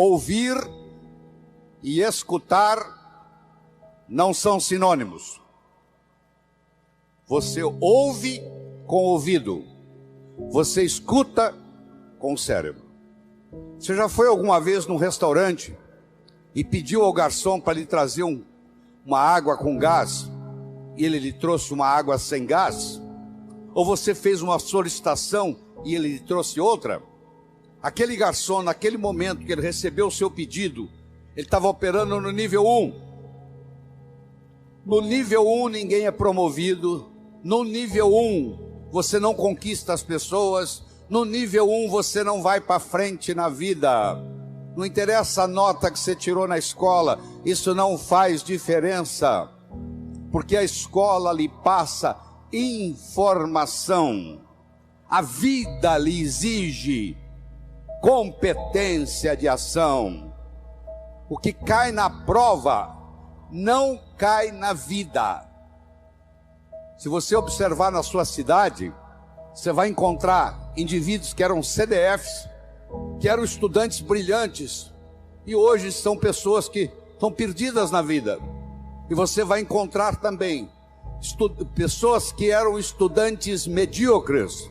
Ouvir e escutar não são sinônimos. Você ouve com o ouvido, você escuta com o cérebro. Você já foi alguma vez num restaurante e pediu ao garçom para lhe trazer uma água com gás e ele lhe trouxe uma água sem gás? Ou você fez uma solicitação e ele lhe trouxe outra? Aquele garçom, naquele momento que ele recebeu o seu pedido, ele estava operando no nível 1. No nível 1 ninguém é promovido. No nível 1 você não conquista as pessoas. No nível 1 você não vai para frente na vida. Não interessa a nota que você tirou na escola, isso não faz diferença, porque a escola lhe passa informação. A vida lhe exige competência de ação. O que cai na prova não cai na vida. Se você observar na sua cidade, você vai encontrar indivíduos que eram CDFs, que eram estudantes brilhantes, e hoje são pessoas que estão perdidas na vida. E você vai encontrar também pessoas que eram estudantes medíocres,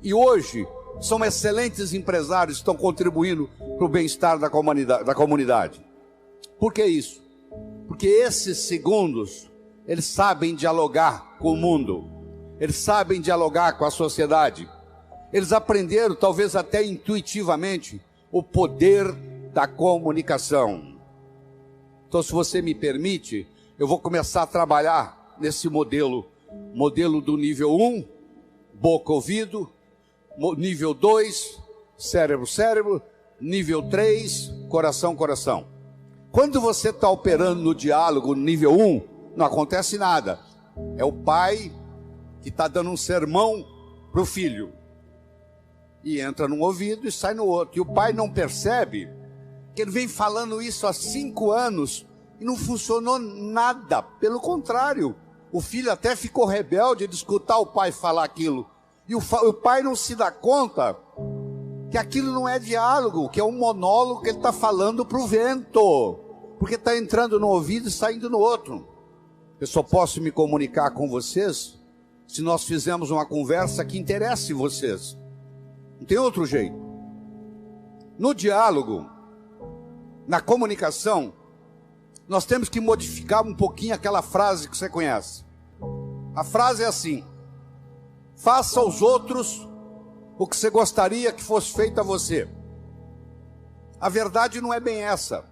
e hoje são excelentes empresários, estão contribuindo para o bem-estar da comunidade. Por que isso? Porque esses segundos, eles sabem dialogar com o mundo, eles sabem dialogar com a sociedade, eles aprenderam, talvez até intuitivamente, o poder da comunicação. Então, se você me permite, eu vou começar a trabalhar nesse modelo do nível 1, boca-ouvido, nível 2, cérebro-cérebro, nível 3, coração-coração. Quando você está operando no diálogo no nível 1, não acontece nada. É o pai que está dando um sermão para o filho. E entra num ouvido e sai no outro. E o pai não percebe que ele vem falando isso há 5 anos e não funcionou nada. Pelo contrário, o filho até ficou rebelde de escutar o pai falar aquilo. E o pai não se dá conta que aquilo não é diálogo, que é um monólogo que ele está falando para o vento, porque está entrando no ouvido e saindo no outro. Eu só posso me comunicar com vocês se nós fizermos uma conversa que interesse vocês. Não tem outro jeito. No diálogo, na comunicação, nós temos que modificar um pouquinho aquela frase que você conhece. A frase é assim: faça aos outros o que você gostaria que fosse feito a você. A verdade não é bem essa.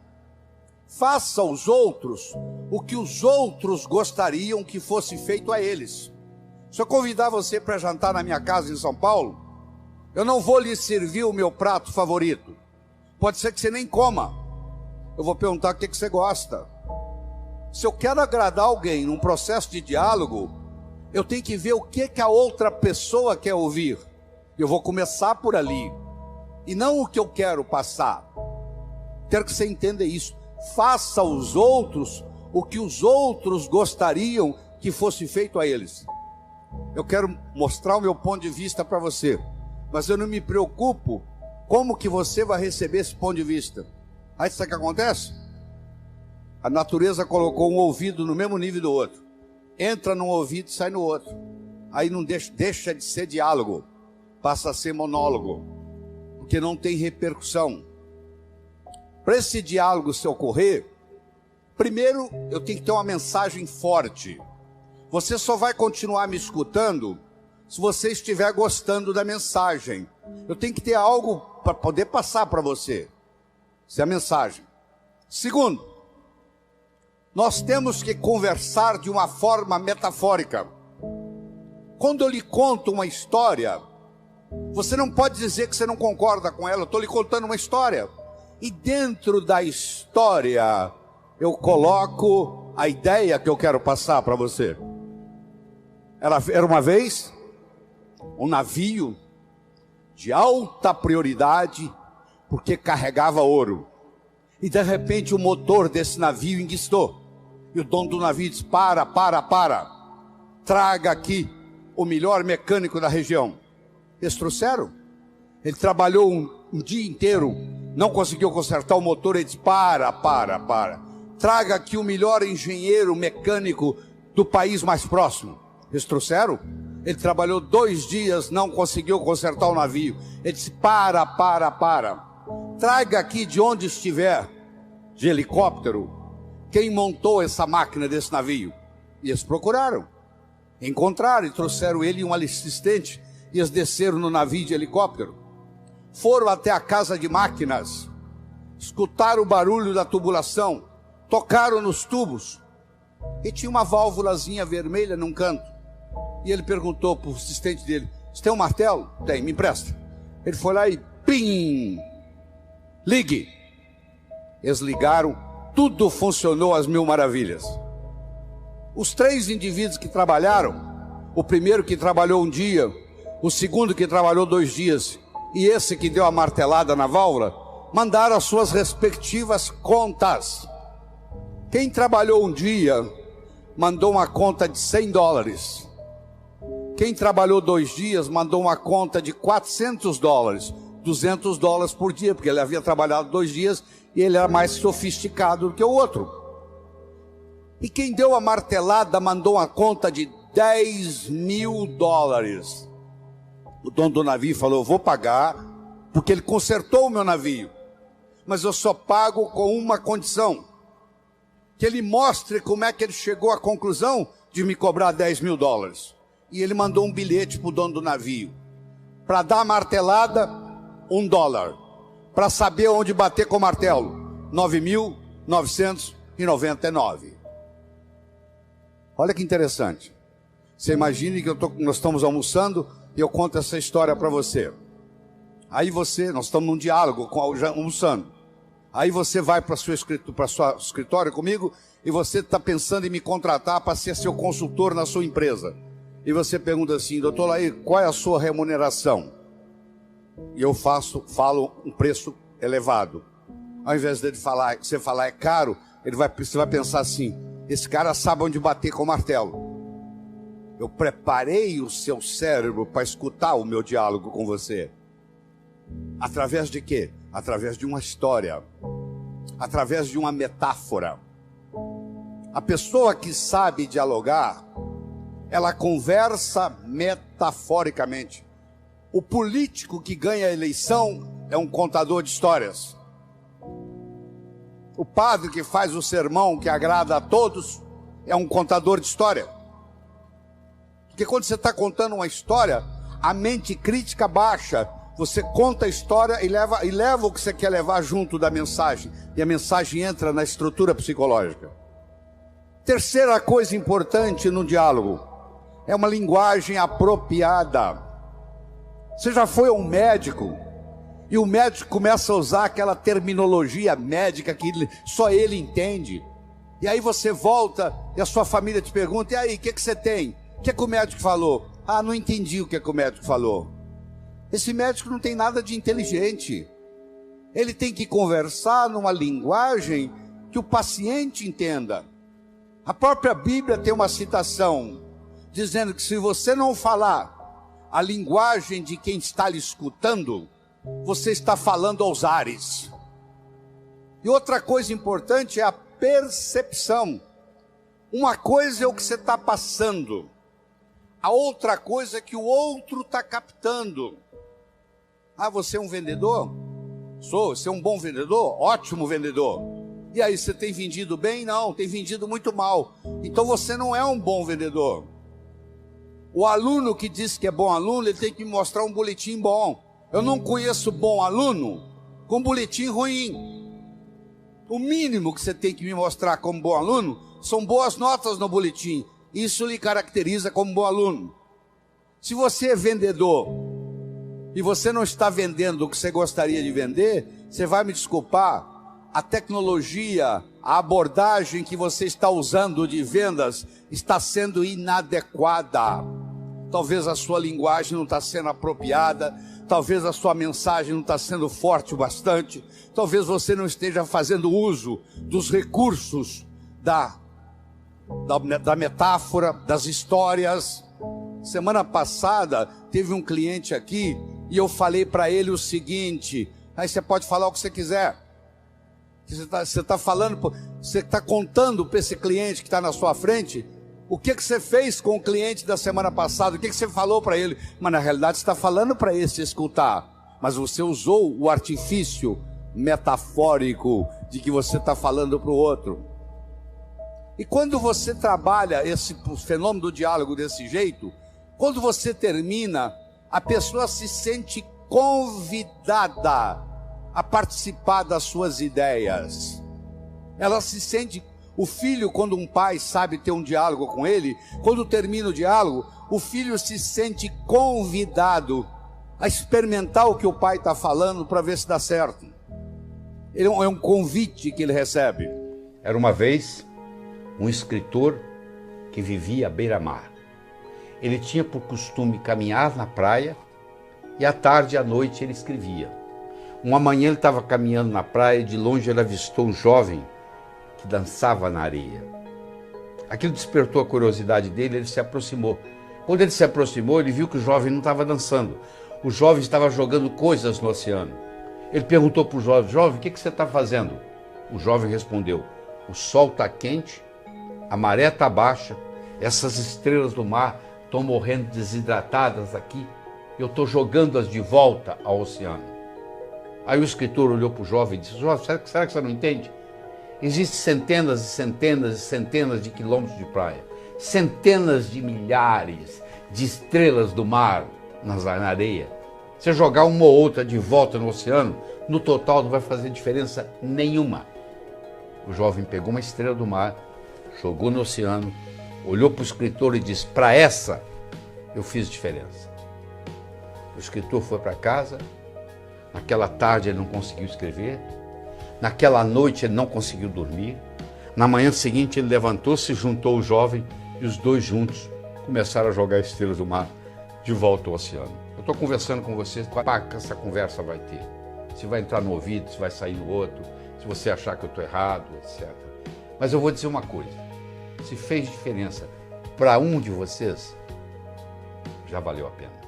Faça aos outros o que os outros gostariam que fosse feito a eles. Se eu convidar você para jantar na minha casa em São Paulo, eu não vou lhe servir o meu prato favorito. Pode ser que você nem coma. Eu vou perguntar o que você gosta. Se eu quero agradar alguém num processo de diálogo, eu tenho que ver o que a outra pessoa quer ouvir. Eu vou começar por ali, e não o que eu quero passar. Quero que você entenda isso. Faça aos outros o que os outros gostariam que fosse feito a eles. Eu quero mostrar o meu ponto de vista para você, mas eu não me preocupo como que você vai receber esse ponto de vista. Aí sabe o que acontece? A natureza colocou um ouvido no mesmo nível do outro. Entra num ouvido e sai no outro. Aí não deixa de ser diálogo, passa a ser monólogo, porque não tem repercussão. Para esse diálogo se ocorrer, primeiro eu tenho que ter uma mensagem forte. Você só vai continuar me escutando se você estiver gostando da mensagem. Eu tenho que ter algo para poder passar para você. Essa é a mensagem. Segundo, nós temos que conversar de uma forma metafórica. Quando eu lhe conto uma história, você não pode dizer que você não concorda com ela. Eu estou lhe contando uma história, e dentro da história eu coloco a ideia que eu quero passar para você. Era uma vez um navio de alta prioridade, porque carregava ouro, e de repente o motor desse navio enguiçou, e o dono do navio disse: para, traga aqui o melhor mecânico da região. Eles trouxeram. Ele trabalhou um dia inteiro Não conseguiu consertar o motor, ele disse, para. Traga aqui o melhor engenheiro mecânico do país mais próximo. Eles trouxeram. Ele trabalhou 2 dias, não conseguiu consertar o navio. Ele disse, para. Traga aqui de onde estiver, de helicóptero, quem montou essa máquina desse navio. E eles procuraram. Encontraram e trouxeram ele e um assistente. E eles desceram no navio de helicóptero. Foram até a casa de máquinas. Escutaram o barulho da tubulação. Tocaram nos tubos. E tinha uma válvulazinha vermelha num canto. E ele perguntou para o assistente dele, você tem um martelo? Tem, me empresta. Ele foi lá e pim! Ligue. Eles ligaram, tudo funcionou às mil maravilhas. Os 3 indivíduos que trabalharam, o primeiro que trabalhou 1 dia, o segundo que trabalhou 2 dias, e esse que deu a martelada na válvula, mandaram as suas respectivas contas. Quem trabalhou 1 dia, mandou uma conta de $100. Quem trabalhou 2 dias, mandou uma conta de $400, $200 por dia, porque ele havia trabalhado 2 dias e ele era mais sofisticado do que o outro. E quem deu a martelada, mandou uma conta de $10.000. O dono do navio falou, eu vou pagar, porque ele consertou o meu navio. Mas eu só pago com uma condição. Que ele mostre como é que ele chegou à conclusão de me cobrar $10.000. E ele mandou um bilhete para o dono do navio. Para dar a martelada, $1. Para saber onde bater com o martelo, 9.999. Olha que interessante. Você imagine que nós estamos almoçando e eu conto essa história para você. Aí nós estamos num diálogo, almoçando. Aí você vai para o seu escritório comigo e você está pensando em me contratar para ser seu consultor na sua empresa. E você pergunta assim, doutor Laí, qual é a sua remuneração? E eu falo um preço elevado. Ao invés de você falar é caro, você vai pensar assim, esse cara sabe onde bater com o martelo. Eu preparei o seu cérebro para escutar o meu diálogo com você. Através de quê? Através de uma história. Através de uma metáfora. A pessoa que sabe dialogar, ela conversa metaforicamente. O político que ganha a eleição é um contador de histórias. O padre que faz o sermão que agrada a todos é um contador de história. Porque quando você está contando uma história, a mente crítica baixa. Você conta a história e leva o que você quer levar junto da mensagem. E a mensagem entra na estrutura psicológica. Terceira coisa importante no diálogo é uma linguagem apropriada. Você já foi a um médico e o médico começa a usar aquela terminologia médica que só ele entende. E aí você volta e a sua família te pergunta, e aí, o que você tem? O que o médico falou? Ah, não entendi o que o médico falou. Esse médico não tem nada de inteligente. Ele tem que conversar numa linguagem que o paciente entenda. A própria Bíblia tem uma citação dizendo que se você não falar a linguagem de quem está lhe escutando, você está falando aos ares. E outra coisa importante é a percepção. Uma coisa é o que você está passando, a outra coisa é que o outro está captando. Ah, você é um vendedor? Sou. Você é um bom vendedor? Ótimo vendedor. E aí, você tem vendido bem? Não, tem vendido muito mal. Então você não é um bom vendedor. O aluno que diz que é bom aluno, ele tem que me mostrar um boletim bom. Eu não conheço bom aluno com boletim ruim. O mínimo que você tem que me mostrar como bom aluno são boas notas no boletim. Isso lhe caracteriza como bom aluno. Se você é vendedor e você não está vendendo o que você gostaria de vender, você vai me desculpar. A tecnologia, a abordagem que você está usando de vendas está sendo inadequada. Talvez a sua linguagem não está sendo apropriada, talvez a sua mensagem não está sendo forte o bastante, talvez você não esteja fazendo uso dos recursos da metáfora, das histórias. Semana passada teve um cliente aqui e eu falei para ele o seguinte: Aí você pode falar o que você quiser. Você está falando, você está contando para esse cliente que está na sua frente o que você fez com o cliente da semana passada, o que você falou para ele. Mas na realidade você está falando para esse escutar. Mas você usou o artifício metafórico de que você está falando para o outro. E quando você trabalha esse fenômeno do diálogo desse jeito, quando você termina, a pessoa se sente convidada a participar das suas ideias. Ela se sente, o filho, quando um pai sabe ter um diálogo com ele, quando termina o diálogo, o filho se sente convidado a experimentar o que o pai está falando para ver se dá certo. É um convite que ele recebe. Era uma vez um escritor que vivia à beira-mar. Ele tinha por costume caminhar na praia e à tarde e à noite ele escrevia. Uma manhã ele estava caminhando na praia e de longe ele avistou um jovem que dançava na areia. Aquilo despertou a curiosidade dele, ele se aproximou. Quando ele se aproximou, ele viu que o jovem não estava dançando. O jovem estava jogando coisas no oceano. Ele perguntou para o jovem: jovem, o que você está fazendo? O jovem respondeu: o sol está quente, a maré está baixa, essas estrelas do mar estão morrendo desidratadas aqui, eu estou jogando-as de volta ao oceano. Aí o escritor olhou para o jovem e disse: jovem, será que você não entende? Existem centenas e centenas e centenas de quilômetros de praia, centenas de milhares de estrelas do mar na areia. Você jogar uma ou outra de volta no oceano, no total não vai fazer diferença nenhuma. O jovem pegou uma estrela do mar, jogou no oceano, olhou para o escritor e disse: para essa eu fiz diferença. O escritor foi para casa. Naquela tarde ele não conseguiu escrever. Naquela noite ele não conseguiu dormir. Na manhã seguinte ele levantou-se, juntou o jovem e os dois juntos começaram a jogar estrelas do mar de volta ao oceano. Eu estou conversando com vocês, que essa conversa vai ter. Se vai entrar no ouvido, se vai sair no outro, se você achar que eu estou errado, etc. Mas eu vou dizer uma coisa: se fez diferença para um de vocês, já valeu a pena.